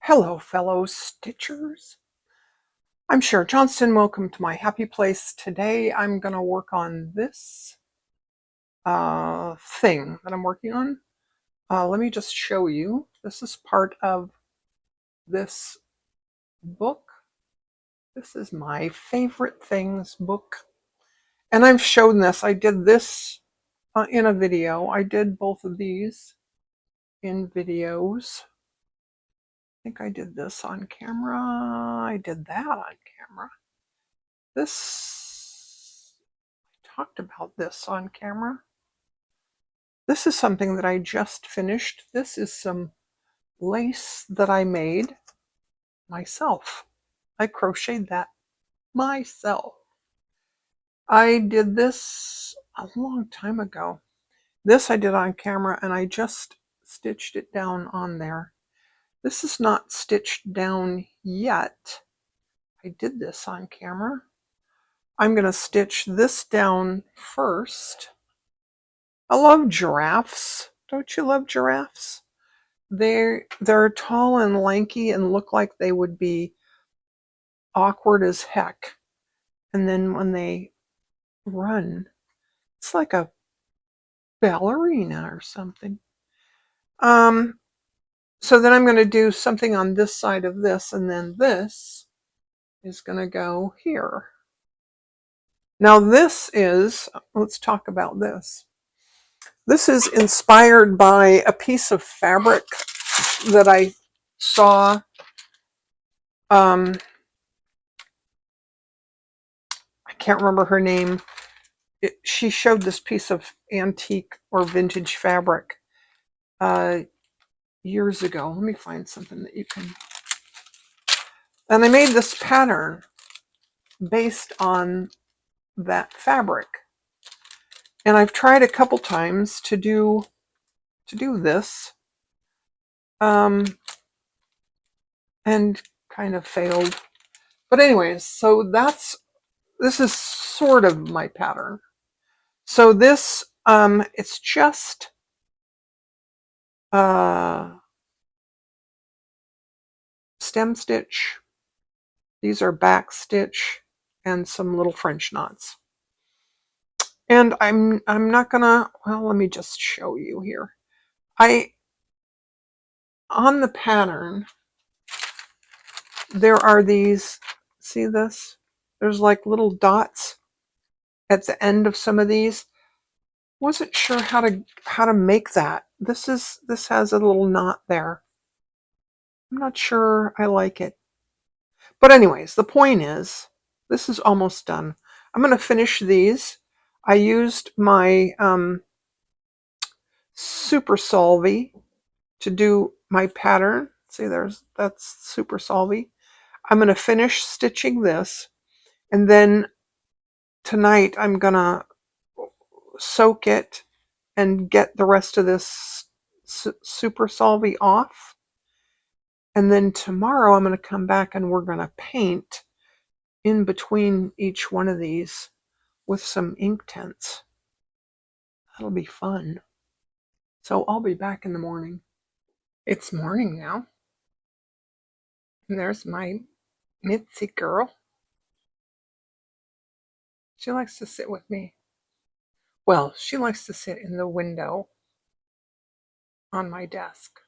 Hello, fellow stitchers. I'm Cher Johnston. Welcome to my happy place. Today I'm going to work on this thing that I'm working on. Let me just show you. This is part of this book. This is my Favorite Things book. And I've shown this. I did this in a video. I did both of these in videos. I think I did this on camera. I did that on camera. This, I talked about this on camera. This is something that I just finished. This is some lace that I made myself. I crocheted that myself. I did this a long time ago. This I did on camera and I just stitched it down on there. This is not stitched down yet. I did this on camera. I'm going to stitch this down first. I love giraffes. Don't you love giraffes? They're tall and lanky and look like they would be awkward as heck. And then when they run, it's like a ballerina or something. So then I'm going to do something on this side of this, and then this is going to go here. Now this is, let's talk about this. This is inspired by a piece of fabric that I saw. I can't remember her name. She showed this piece of antique or vintage fabric years ago. Let me find something that you can. And I made this pattern based on that fabric. And I've tried a couple times to do this. And kind of failed. But anyways, so this is sort of my pattern. So this, it's just stem stitch. These are back stitch and some little French knots. And I'm not gonna, well, let me just show you here. On the pattern, there are these, see this? There's like little dots at the end of some of these. Wasn't sure how to make that. This has a little knot there. I'm not sure I like it. But anyways, the point is, this is almost done. I'm going to finish these. I used my Super Solvy to do my pattern. See, that's Super Solvy. I'm going to finish stitching this, and then tonight I'm going to soak it and get the rest of this Super Solvy off. And then tomorrow I'm going to come back and we're going to paint in between each one of these with some Inktense. That'll be fun. So I'll be back in the morning. It's morning now. And there's my Mitzi girl. She likes to sit with me. Well, she likes to sit in the window on my desk.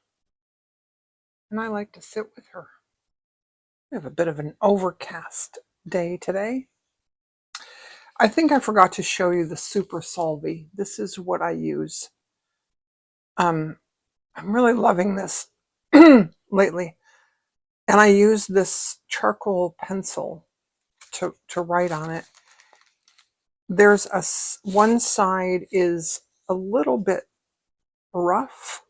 And I like to sit with her. We have a bit of an overcast day today. I think I forgot to show you the Super Solvy. This is what I use. I'm really loving this lately. And I use this charcoal pencil to write on it. There's one side is a little bit rough.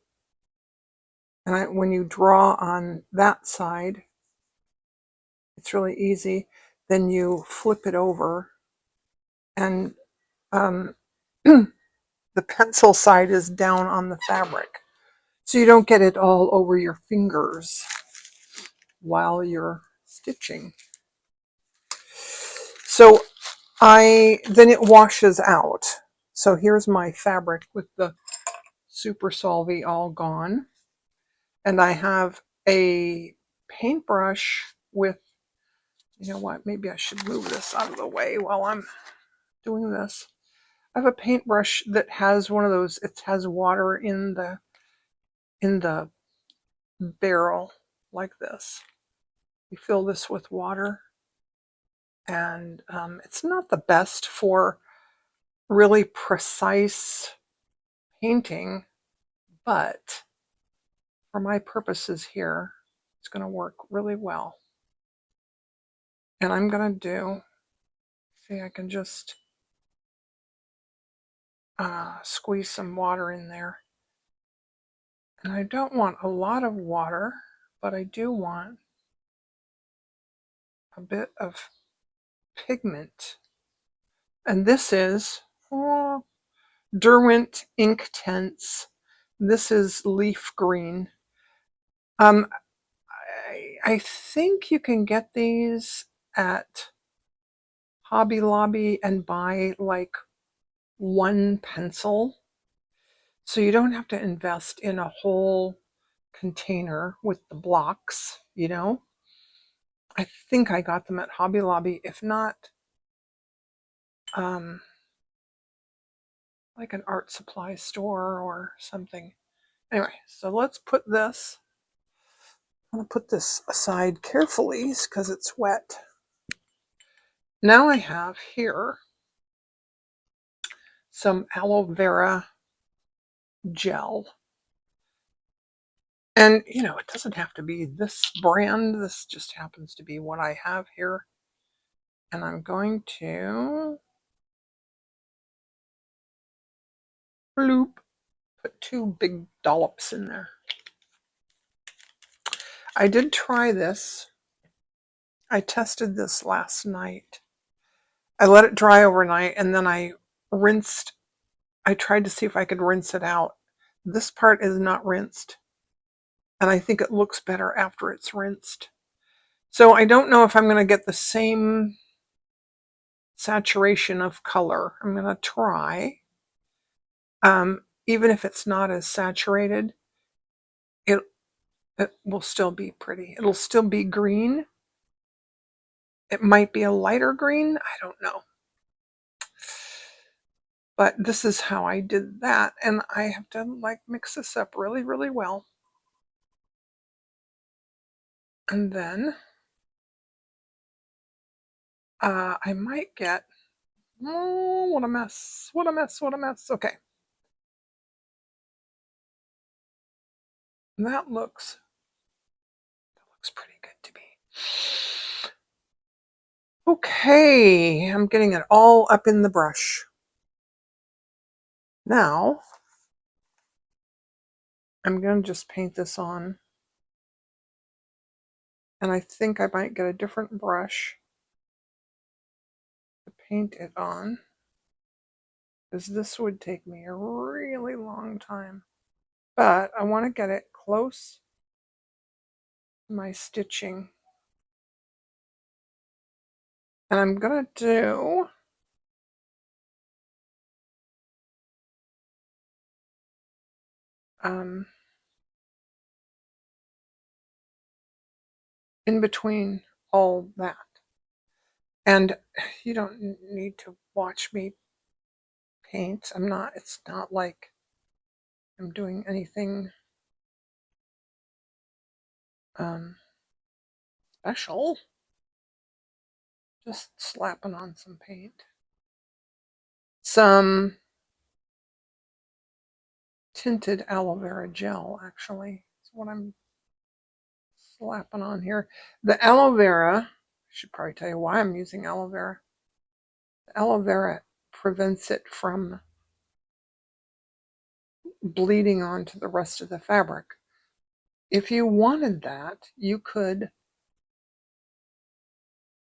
And when you draw on that side, it's really easy. Then you flip it over and the pencil side is down on the fabric. So you don't get it all over your fingers while you're stitching. So then it washes out. So here's my fabric with the Super Solvy all gone. And I have a paintbrush with, you know what, maybe I should move this out of the way while I'm doing this. I have a paintbrush that has one of those, it has water in the barrel like this. You fill this with water, and it's not the best for really precise painting, but for my purposes here, it's going to work really well. And I'm going to do, see, I can just squeeze some water in there. And I don't want a lot of water, but I do want a bit of pigment. And this is Derwent Inktense. This is leaf green. I think you can get these at Hobby Lobby and buy like one pencil. So you don't have to invest in a whole container with the blocks, you know. I think I got them at Hobby Lobby, if not like an art supply store or something. Anyway, so let's put this, I'm going to put this aside carefully because it's wet. Now I have here some aloe vera gel. And, you know, it doesn't have to be this brand. This just happens to be what I have here. And I'm going to bloop, put 2 big dollops in there. I did try this. I tested this last night. I let it dry overnight and then I rinsed. I tried to see if I could rinse it out. This part is not rinsed. And I think it looks better after it's rinsed. So I don't know if I'm going to get the same saturation of color. I'm going to try. Even if it's not as saturated, it will still be pretty. It'll still be green. It might be a lighter green. I don't know. But this is how I did that. And I have to like mix this up really, really well. And then I might get, oh, what a mess. What a mess. What a mess. Okay. That looks pretty good to me. Okay, I'm getting it all up in the brush. Now, I'm going to just paint this on. And I think I might get a different brush to paint it on, because this would take me a really long time. But I want to get it close to my stitching. And I'm going to do in between all that. And you don't need to watch me paint. It's not like I'm doing anything special. Just slapping on some paint. Some tinted aloe vera gel, actually. That's what I'm slapping on here. The aloe vera, I should probably tell you why I'm using aloe vera. The aloe vera prevents it from bleeding onto the rest of the fabric. If you wanted that, you could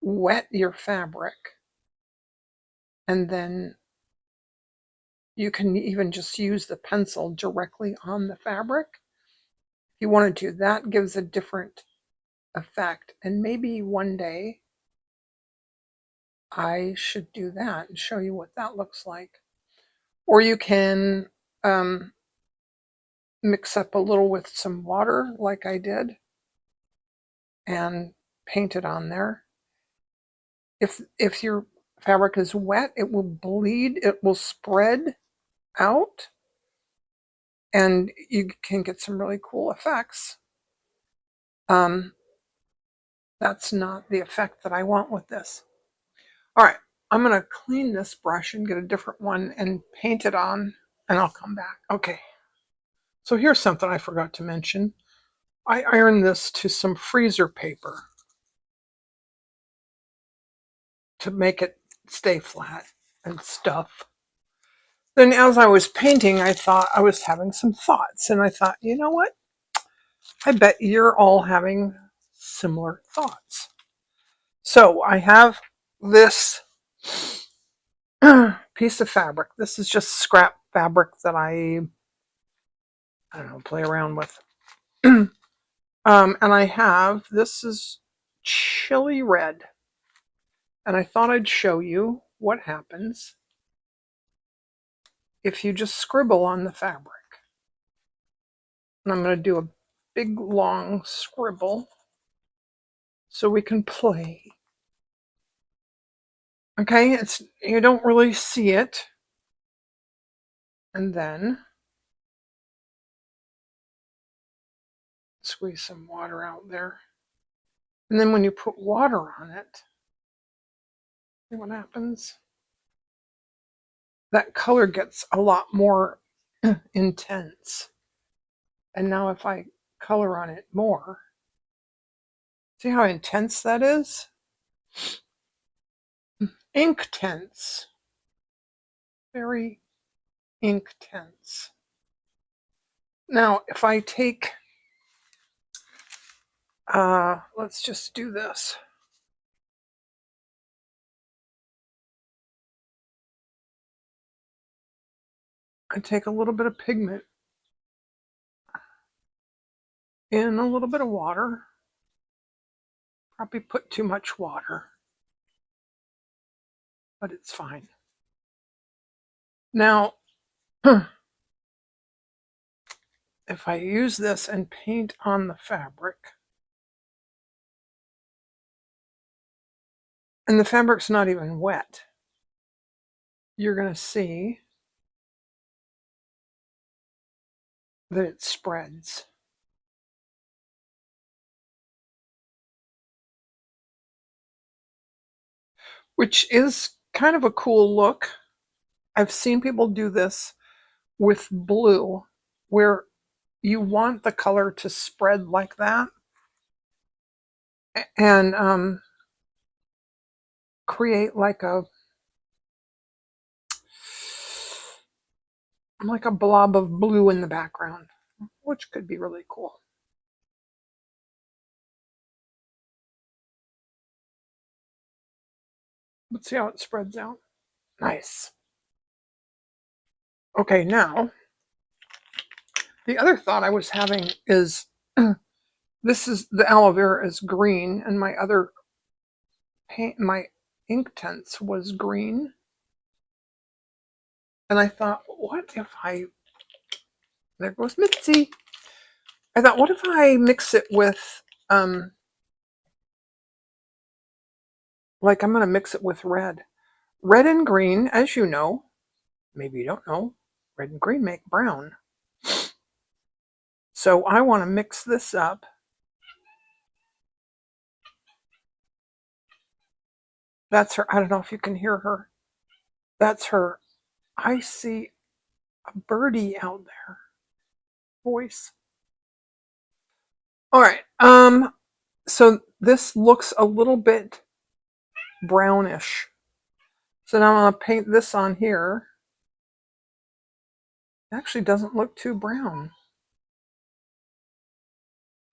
wet your fabric and then you can even just use the pencil directly on the fabric. If you wanted to, that gives a different effect. And maybe one day I should do that and show you what that looks like. Or you can mix up a little with some water like I did. and paint it on there. If your fabric is wet, it will bleed, it will spread out, and you can get some really cool effects. That's not the effect that I want with this. All right, I'm going to clean this brush and get a different one and paint it on, and I'll come back. Okay, so here's something I forgot to mention. I ironed this to some freezer paper to make it stay flat and stuff. Then as I was painting, I thought I was having some thoughts, and I thought, you know what? I bet you're all having similar thoughts. So I have this piece of fabric. This is just scrap fabric that I don't know, play around with. And I have, this is chili red. And I thought I'd show you what happens if you just scribble on the fabric. And I'm going to do a big long scribble so we can play. Okay, it's, you don't really see it. And then squeeze some water out there. And then when you put water on it, see what happens? That color gets a lot more intense. And now if I color on it more, see how intense that is? Inktense. Very Inktense. Now, if I take, let's just do this. I take a little bit of pigment in a little bit of water. Probably put too much water, but it's fine. Now, if I use this and paint on the fabric, and the fabric's not even wet, you're going to see that it spreads. Which is kind of a cool look. I've seen people do this with blue, where you want the color to spread like that and create like a blob of blue in the background, which could be really cool. Let's see how it spreads out. Nice. Okay, now the other thought I was having is this is the aloe vera is green, and my other paint, my Inktense was green. And I thought, what if I, there goes Mitzi. I thought, what if I mix it with, like I'm going to mix it with red. Red and green, as you know, maybe you don't know, red and green make brown. So I want to mix this up. That's her, I don't know if you can hear her. That's her. I see a birdie out there. Voice. All right. So this looks a little bit brownish. So now I'm going to paint this on here. It actually doesn't look too brown.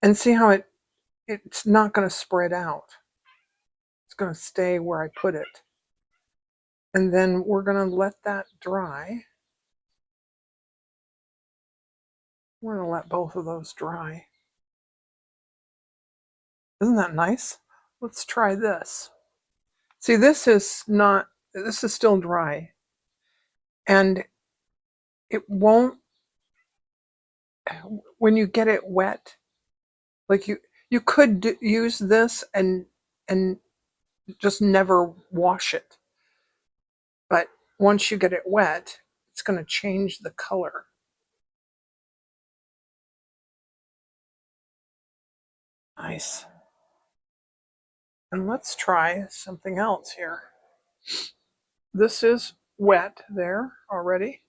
And see how it's not going to spread out. It's going to stay where I put it. And then we're going to let that dry. We're going to let both of those dry. Isn't that nice? Let's try this. See, this is still dry. And it won't, when you get it wet, like You could use this and just never wash it. But once you get it wet, it's going to change the color. Nice. And let's try something else here. This is wet there already.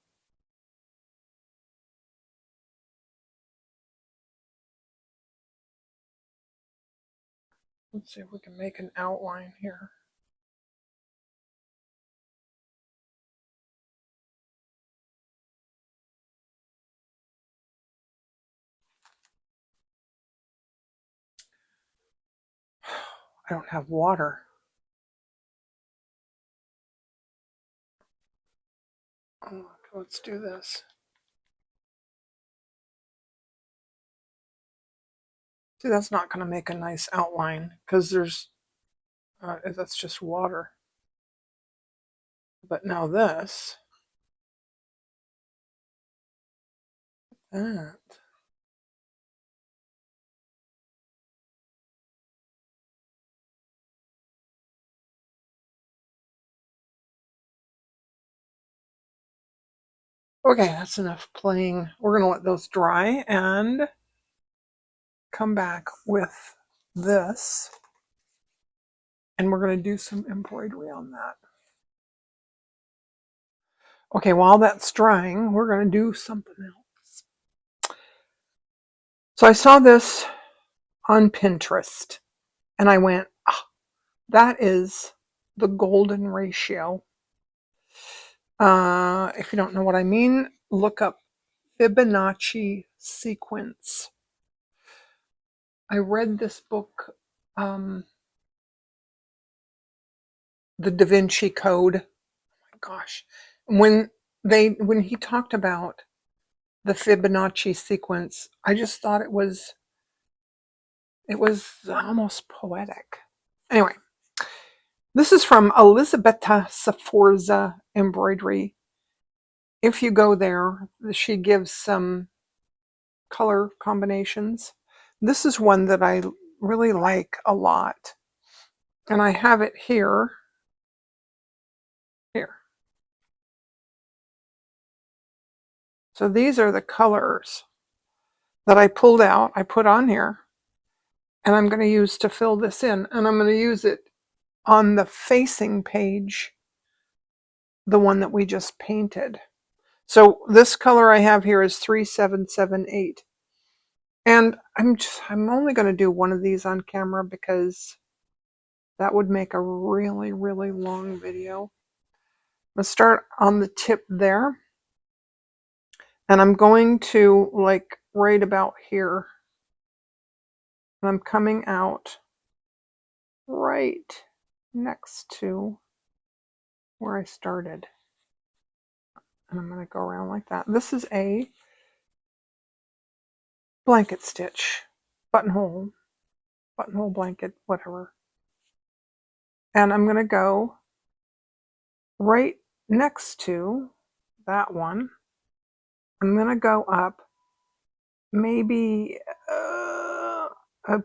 Let's see if we can make an outline here. I don't have water. Oh, let's do this. See, that's not going to make a nice outline because that's just water. But now this, that. Okay, that's enough playing. We're going to let those dry and come back with this. And we're going to do some embroidery on that. Okay, while that's drying, we're going to do something else. So I saw this on Pinterest and I went, oh, that is the golden ratio. If you don't know what I mean, look up Fibonacci sequence. I read this book, The Da Vinci Code. Oh my gosh. When he talked about the Fibonacci sequence, I just thought it was almost poetic. Anyway, this is from Elisabetta Sforza Embroidery. If you go there, she gives some color combinations. This is one that I really like a lot. And I have it here. Here. So these are the colors that I pulled out, I put on here. And I'm going to use to fill this in. And I'm going to use it on the facing page, the one that we just painted. So this color I have here is 3778. And I'm only going to do one of these on camera because that would make a really, really long video. Let's start on the tip there. And I'm going to like right about here. And I'm coming out right next to where I started. And I'm going to go around like that. This is a blanket stitch, buttonhole blanket, whatever. And I'm going to go right next to that one. I'm going to go up maybe a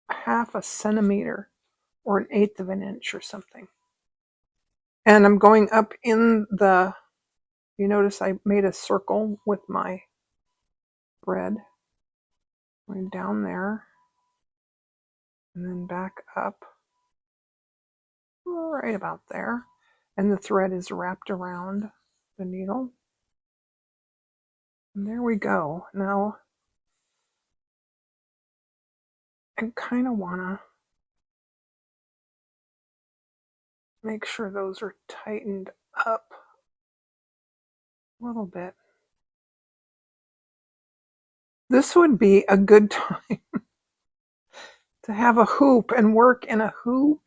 half a centimeter or an eighth of an inch or something. And I'm going up in the, you notice I made a circle with my thread. Going down there and then back up right about there. And the thread is wrapped around the needle. And there we go. Now I kind of want to make sure those are tightened up a little bit. This would be a good time to have a hoop and work in a hoop.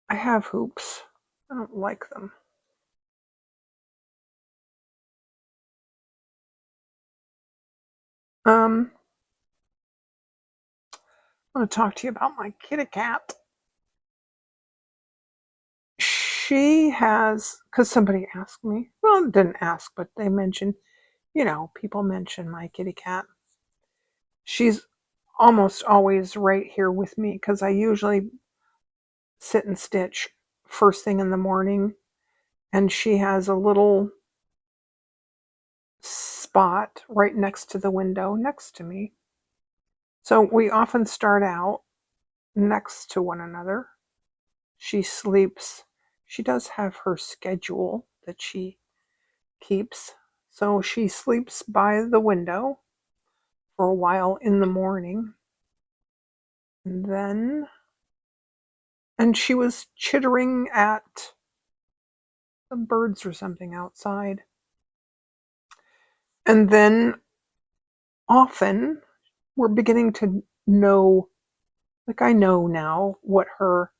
I have hoops. I don't like them. I'm going to talk to you about my kitty cat. She has, because somebody asked me, well, didn't ask, but they mentioned, people mention my kitty cat. She's almost always right here with me because I usually sit and stitch first thing in the morning, and she has a little spot right next to the window next to me. So we often start out next to one another. She sleeps. She does have her schedule that she keeps. So she sleeps by the window for a while in the morning. And she was chittering at some birds or something outside. And then often we're beginning to know, like I know now what her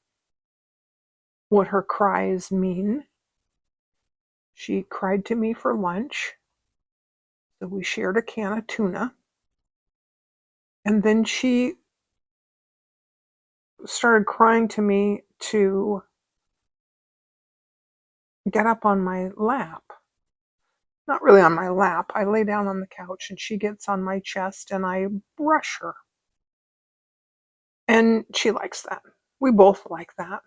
cries mean. She cried to me for lunch. So we shared a can of tuna. And then she started crying to me to get up on my lap. Not really on my lap. I lay down on the couch and she gets on my chest and I brush her. And she likes that. We both like that.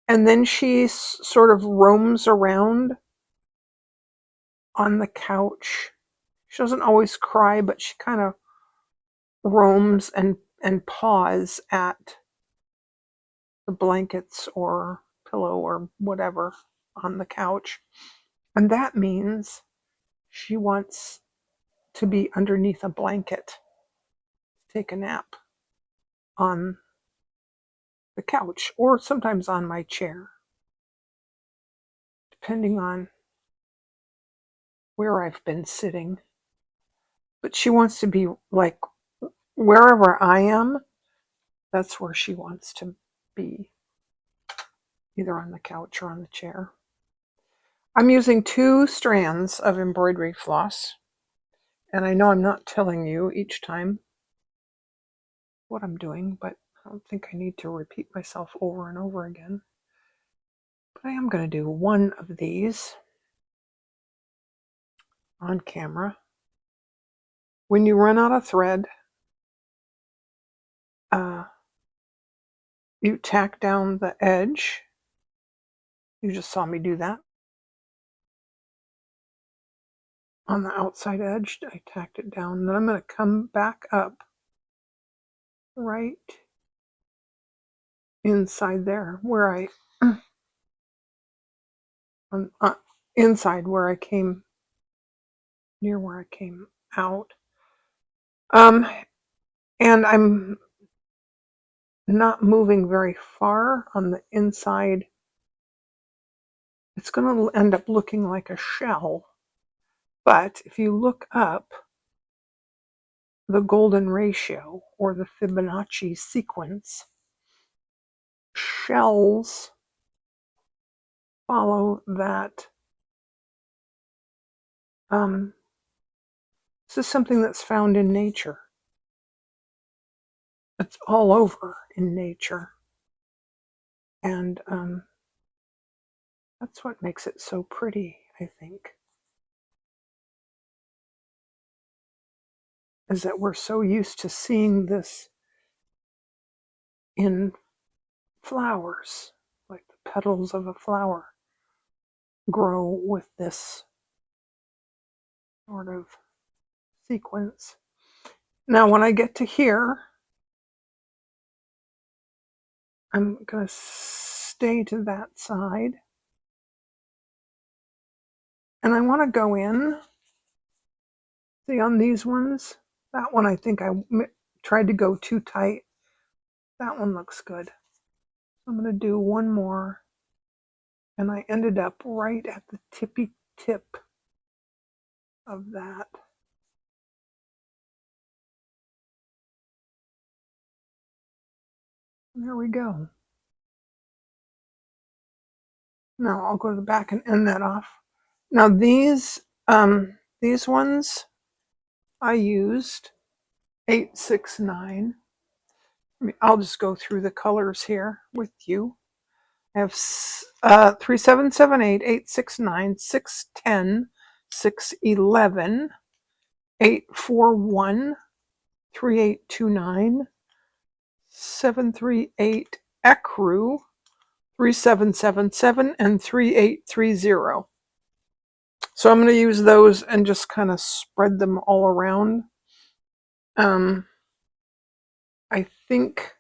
And then she sort of roams around on the couch. She doesn't always cry, but she kind of roams and paws at the blankets or pillow or whatever on the couch. And that means she wants to be underneath a blanket, take a nap on the couch or sometimes on my chair, depending on where I've been sitting. But she wants to be like wherever I am, that's where she wants to be, either on the couch or on the chair. I'm using 2 strands of embroidery floss, and I know I'm not telling you each time what I'm doing, but I don't think I need to repeat myself over and over again. But I am going to do one of these on camera. When you run out of thread, you tack down the edge. You just saw me do that. On the outside edge, I tacked it down. Then I'm going to come back up right inside there where I inside where I came, near where I came out. And I'm not moving very far on the inside. It's going to end up looking like a shell. But if you look up the golden ratio or the Fibonacci sequence, shells follow that. This is something that's found in nature. It's all over in nature. And that's what makes it so pretty, I think. Is that we're so used to seeing this in flowers, like the petals of a flower grow with this sort of sequence. Now, when I get to here, I'm going to stay to that side. And I want to go in. See, on these ones, that one I think I tried to go too tight. That one looks good. I'm going to do one more. And I ended up right at the tippy tip of that. There we go. Now I'll go to the back and end that off. Now these ones I used 869. I'll just go through the colors here with you. I have 3778, 869, 610, 611, 841, 3829, 738 ECRU, 3777, and 3830. So I'm going to use those and just kind of spread them all around. I think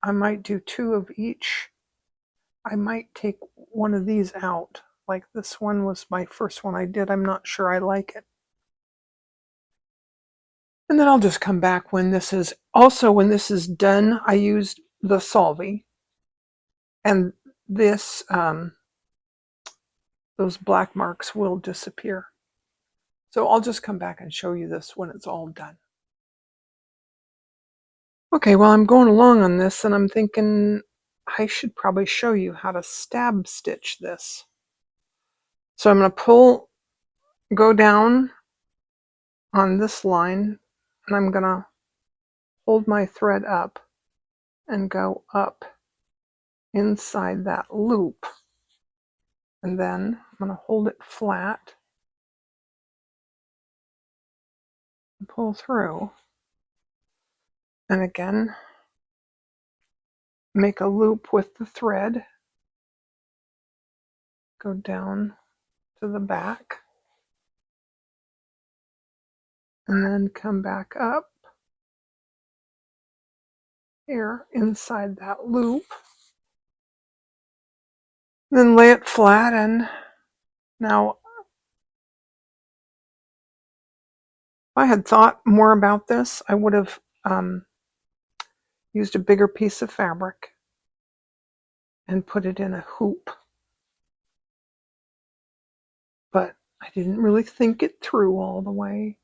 I might do 2 of each. I might take one of these out. Like this one was my first one I did. I'm not sure I like it. And then I'll just come back when this is, also when this is done, I used the Solvy. And this, those black marks will disappear. So I'll just come back and show you this when it's all done. Okay, well, I'm going along on this and I'm thinking I should probably show you how to stab stitch this. So I'm going to go down on this line, and I'm going to hold my thread up and go up inside that loop. And then I'm going to hold it flat and pull through. And again, make a loop with the thread, go down to the back, and then come back up here inside that loop. Then lay it flat, and now if I had thought more about this, I would have used a bigger piece of fabric and put it in a hoop. But I didn't really think it through all the way.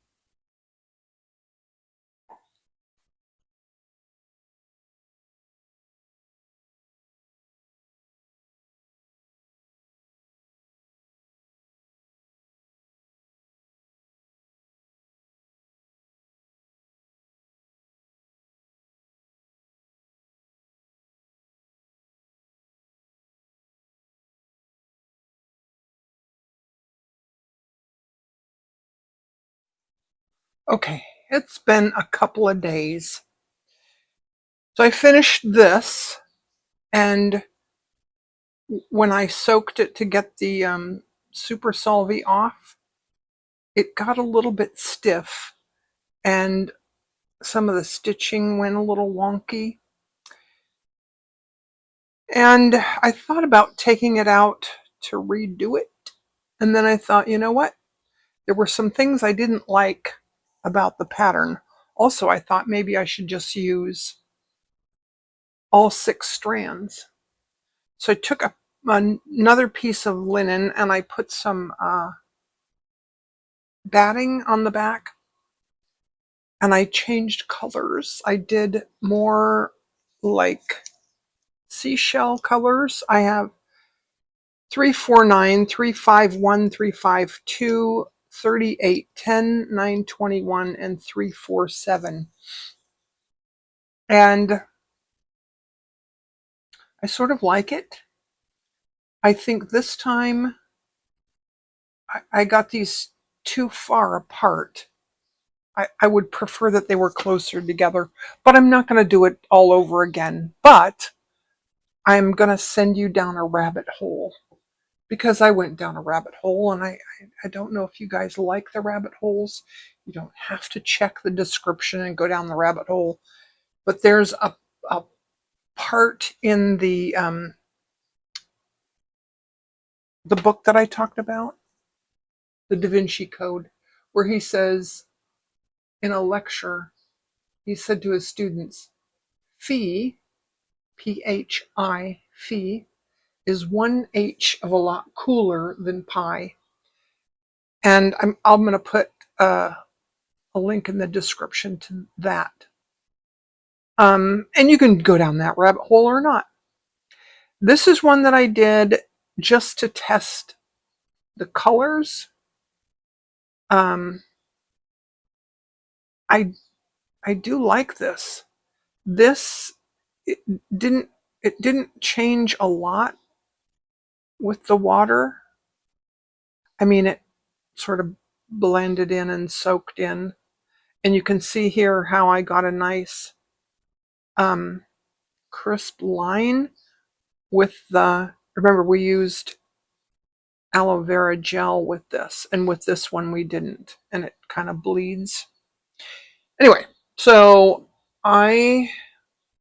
Okay, it's been a couple of days. So I finished this, and when I soaked it to get the Super Solvy off, it got a little bit stiff, and some of the stitching went a little wonky. And I thought about taking it out to redo it. And then I thought, you know what? There were some things I didn't like about the pattern. Also, I thought maybe I should just use all 6 strands. So I took another piece of linen and I put some batting on the back, and I changed colors. I did more like seashell colors. I have 349, 351, 352, 3810, 921, and 347. And I sort of like it. I think this time I got these too far apart. I would prefer that they were closer together, but I'm not going to do it all over again. But I'm going to send you down a rabbit hole, because I went down a rabbit hole, and I don't know if you guys like the rabbit holes. You don't have to check the description and go down the rabbit hole, but there's a part in the book that I talked about, the Da Vinci Code, where he says in a lecture, he said to his students, phi, P-H-I, phi, is 1 H of a lot cooler than pi. And I'm going to put a link in the description to that. And you can go down that rabbit hole or not. This is one that I did just to test the colors. I do like this. This it didn't change a lot with the water. I mean, it sort of blended in and soaked in. And you can see here how I got a nice crisp line with the, remember we used aloe vera gel with this, and with this one we didn't, and it kind of bleeds. Anyway, so I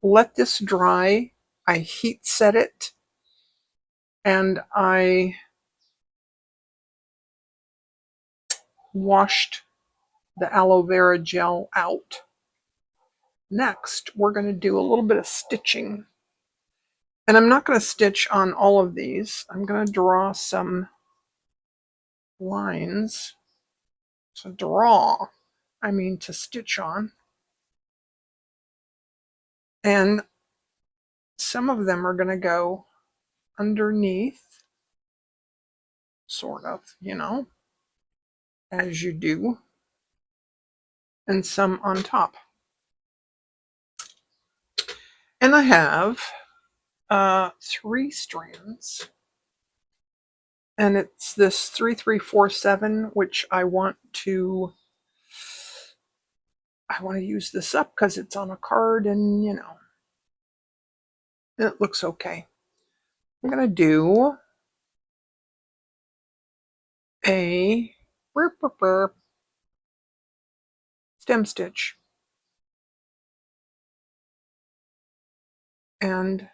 let this dry, I heat set it, and I washed the aloe vera gel out. Next, we're going to do a little bit of stitching. And I'm not going to stitch on all of these. I'm going to draw some lines. To draw, I mean to stitch on. And some of them are going to go underneath, sort of, you know, as you do, and some on top. And I have 3 strands, and it's this 3347, which I want to use this up because it's on a card, and you know, it looks okay. I'm going to do a stem stitch, and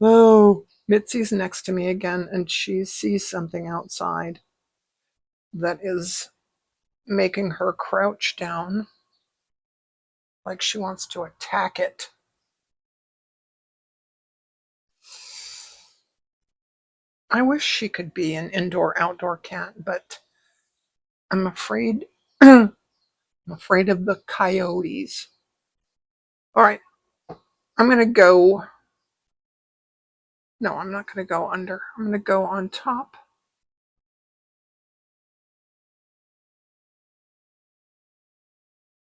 oh, Mitzi's next to me again, and she sees something outside that is making her crouch down like she wants to attack it. I wish she could be an indoor-outdoor cat, but I'm afraid I'm afraid of the coyotes. All right, I'm going to go. No, I'm not going to go under. I'm going to go on top.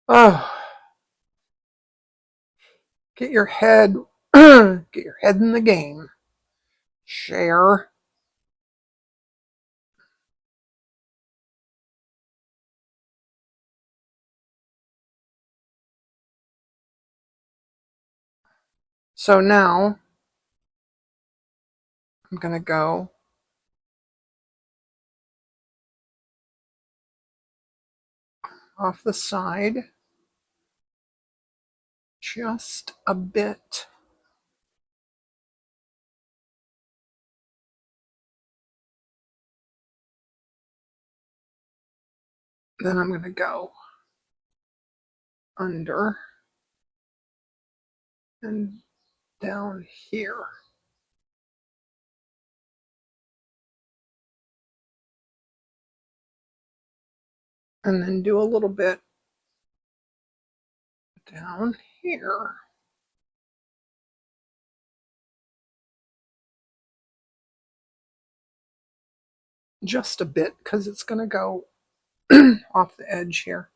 Oh, get your head get your head in the game. Share. So now I'm going to go off the side just a bit. Then I'm going to go under and down here. And then do a little bit down here. Just a bit, because it's going to go off the edge here.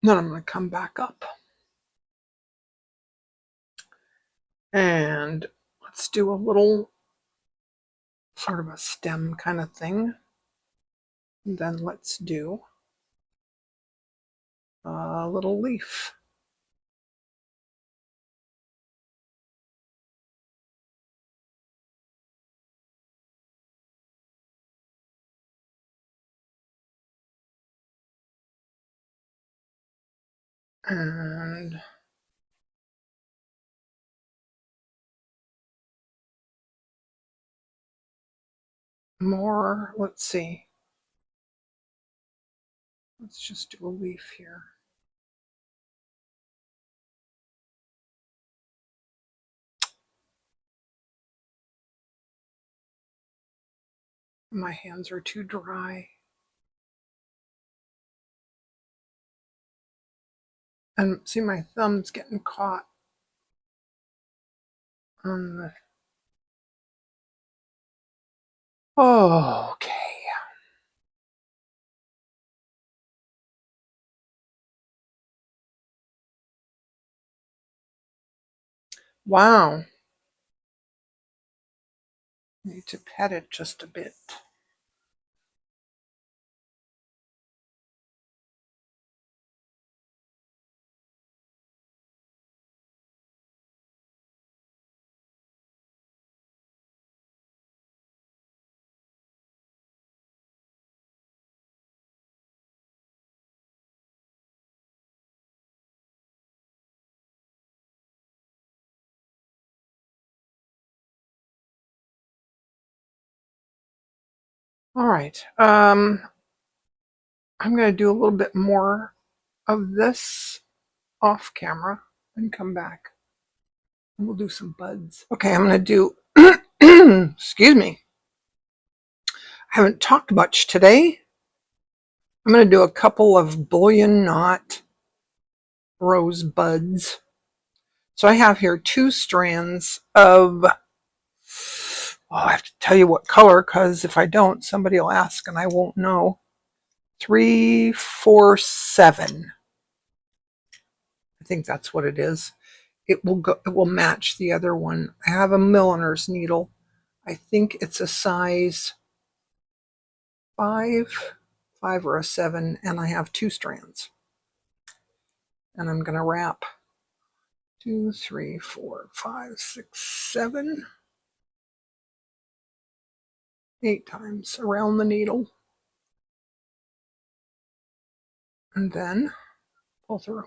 Then I'm going to come back up. And let's do a little sort of a stem kind of thing. And then let's do a little leaf. And more, let's see. Let's just do a leaf here. My hands are too dry. And see, my thumb's getting caught on the... Oh, okay. Wow. Need to pet it just a bit. All right. I'm going to do a little bit more of this off camera and come back. And we'll do some buds. Okay, I'm going to do, excuse me. I haven't talked much today. I'm going to do a couple of bullion knot rose buds. So I have here 2 strands of, I have to tell you what color, because if I don't, somebody will ask and I won't know. 3, 4, 7. I think that's what it is. It will match the other one. I have a milliner's needle. I think it's a size 5 or a 7, and I have 2 strands. And I'm going to wrap 2, 3, 4, 5, 6, 7, 8 times around the needle. And then pull through.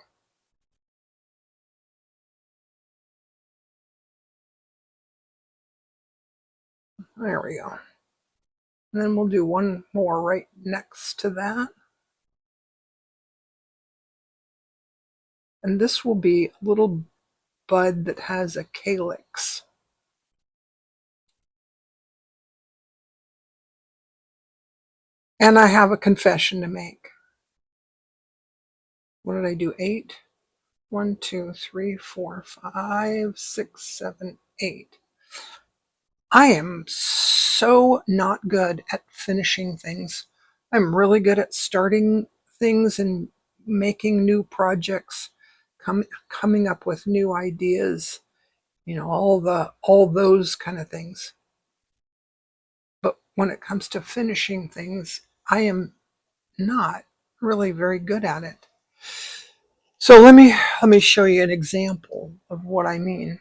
There we go. And then we'll do one more right next to that. And this will be a little bud that has a calyx. And I have a confession to make. What did I do? 8? 1, 2, 3, 4, 5, 6, 7, 8. I am so not good at finishing things. I'm really good at starting things and making new projects, coming up with new ideas, all those kind of things. But when it comes to finishing things, I am not really very good at it. So let me show you an example of what I mean.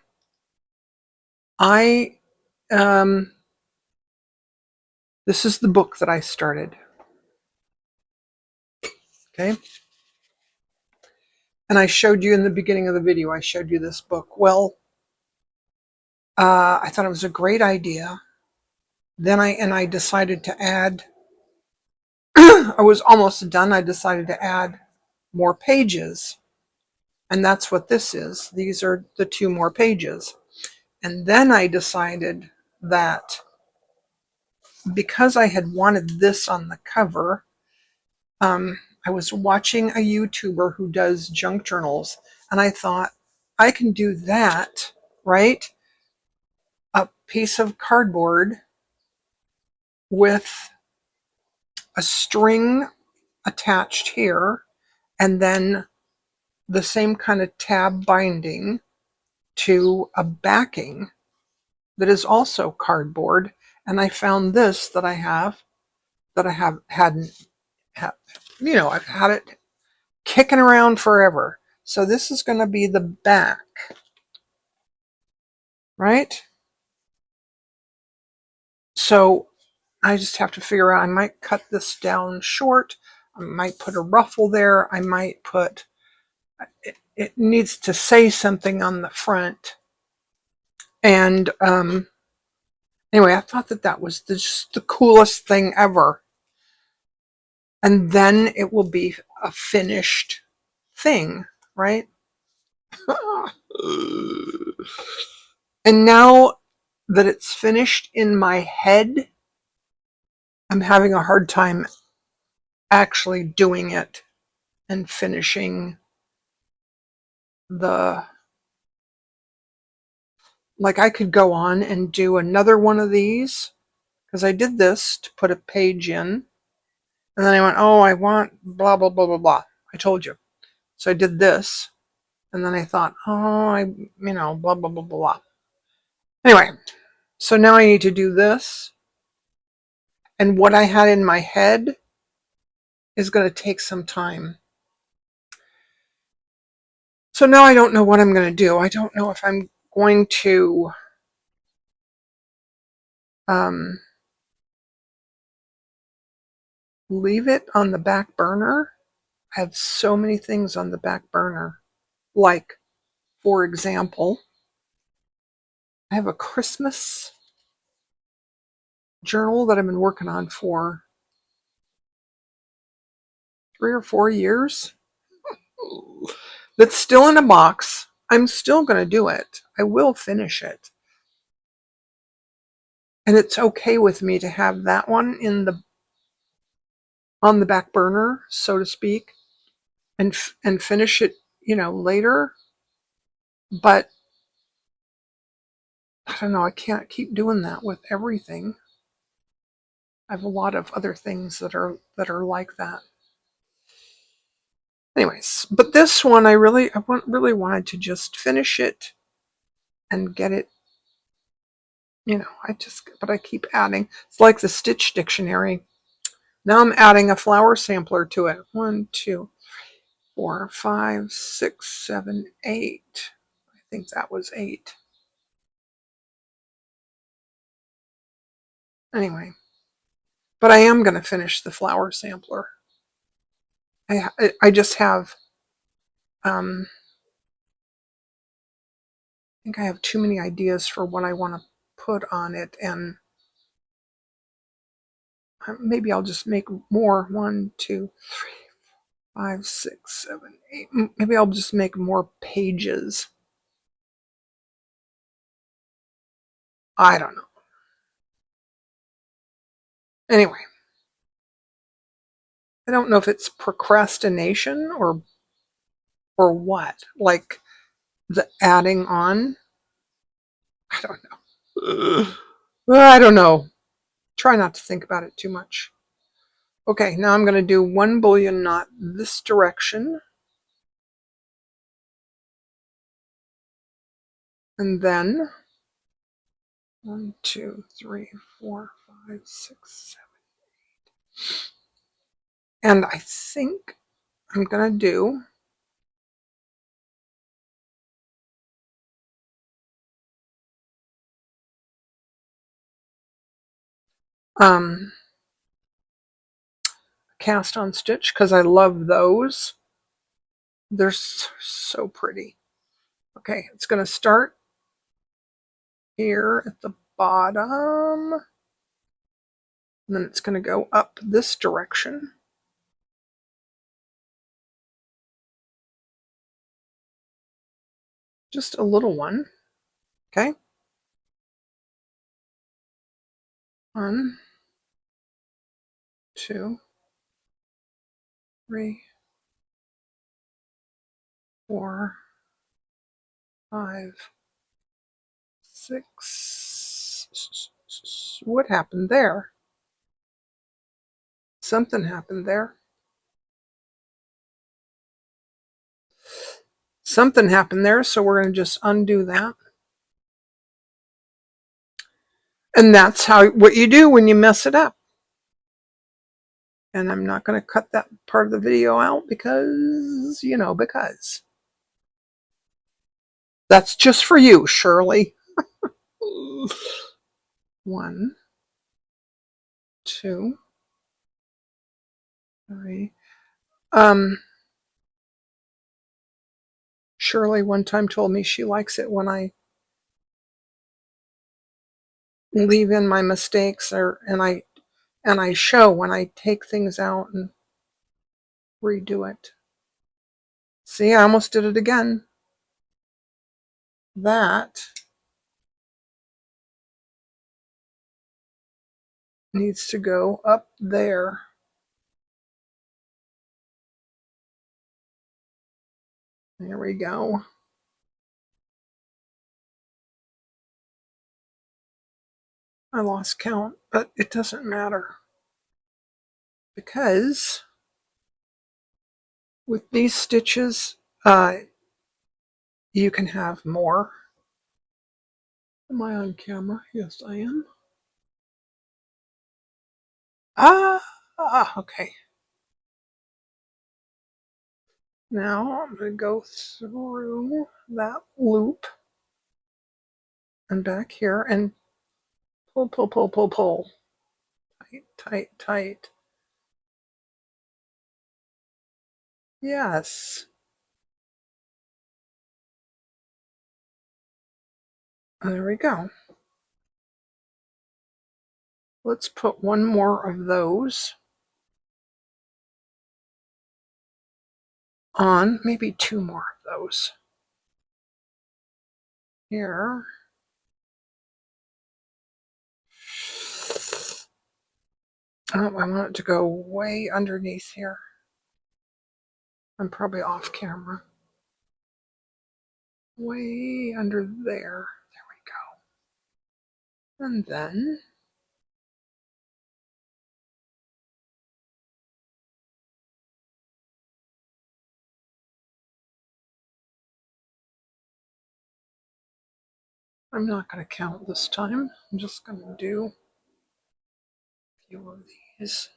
This is the book that I started. Okay. And I showed you in the beginning of the video, I showed you this book. Well, I thought it was a great idea. Then I decided to add, I was almost done. I decided to add more pages. And that's what this is. These are the 2 more pages. And then I decided that because I had wanted this on the cover, I was watching a YouTuber who does junk journals, and I thought, I can do that, right? A piece of cardboard with a string attached here, and then the same kind of tab binding to a backing that is also cardboard. And I found this that I have hadn't had, I've had it kicking around forever. So this is going to be the back, right? So I just have to figure out, I might cut this down short. I might put a ruffle there. I might put, it needs to say something on the front. And anyway, I thought that was just the coolest thing ever. And then it will be a finished thing, right? And now that it's finished in my head, I'm having a hard time actually doing it and finishing like I could go on and do another one of these, because I did this to put a page in, and then I went, oh, I want blah, blah, blah, blah, blah. I told you. So I did this, and then I thought, oh, blah, blah, blah, blah. Anyway, So now I need to do this. And what I had in my head is going to take some time. So now I don't know what I'm going to do. I don't know if I'm going to leave it on the back burner. I have so many things on the back burner. Like, for example, I have a Christmas journal that I've been working on for 3 or 4 years. That's still in a box. I'm still going to do it. I will finish it. And it's okay with me to have that one on the back burner, so to speak, and finish it, later. But I don't know, I can't keep doing that with everything. I have a lot of other things that are like that. Anyways, but this one I really wanted to just finish it and get it, but I keep adding. It's like the Stitch Dictionary. Now I'm adding a flower sampler to it. 1, 2, 4, 5, 6, 7, 8. I think that was 8. Anyway, but I am going to finish the flower sampler. I just have, I think I have too many ideas for what I want to put on it, and maybe I'll just make more. 1, 2, 3, 5, 6, 7, 8. Maybe I'll just make more pages. I don't know. Anyway, I don't know if it's procrastination or what. Like the adding on. I don't know. I don't know. Try not to think about it too much. Okay, now I'm going to do 1 bullion knot this direction. And then 1, 2, 3, 4, 5, 6, 7. And I think I'm going to do cast on stitch because I love those. They're so pretty. Okay, it's going to start here at the bottom. And then it's going to go up this direction. Just a little one. Okay. 1, 2, 3, 4, 5, 6. What happened there? Something happened there. Something happened there, so we're going to just undo that. And that's what you do when you mess it up. And I'm not going to cut that part of the video out because, because. That's just for you, Shirley. 1, 2, 3. Shirley one time told me she likes it when I leave in my mistakes and I show when I take things out and redo it. See, I almost did it again. That needs to go up there. There we go. I lost count, but it doesn't matter because with these stitches, you can have more. Am I on camera? Yes, I am. Okay. Now I'm going to go through that loop and back here and pull, pull, pull, pull, pull. Tight, tight, tight. Yes. There we go. Let's put one more of those on, maybe two more of those. Here. Oh, I want it to go way underneath here. I'm probably off camera. Way under there. There we go. And then I'm not going to count this time. I'm just going to do a few of these.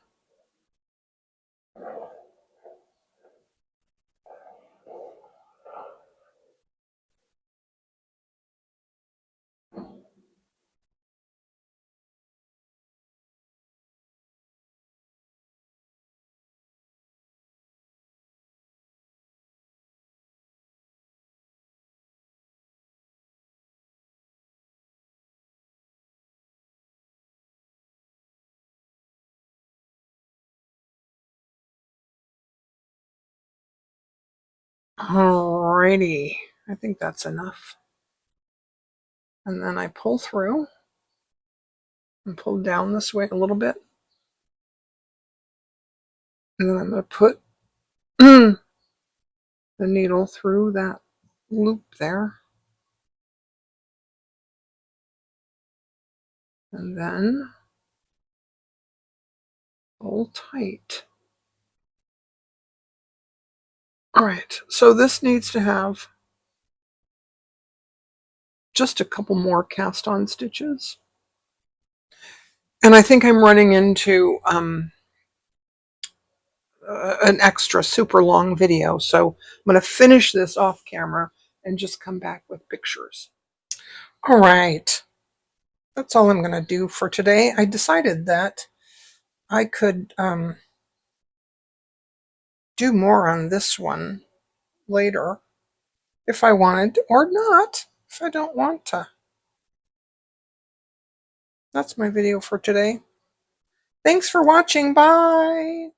Alrighty. I think that's enough. And then I pull through and pull down this way a little bit. And then I'm going to put the needle through that loop there. And then pull tight. Alright, so this needs to have just a couple more cast on stitches. And I think I'm running into an extra super long video, so I'm going to finish this off camera and just come back with pictures. All right, that's all I'm going to do for today. I decided that I could do more on this one later if I wanted, or not if I don't want to. That's my video for today. Thanks for watching. Bye.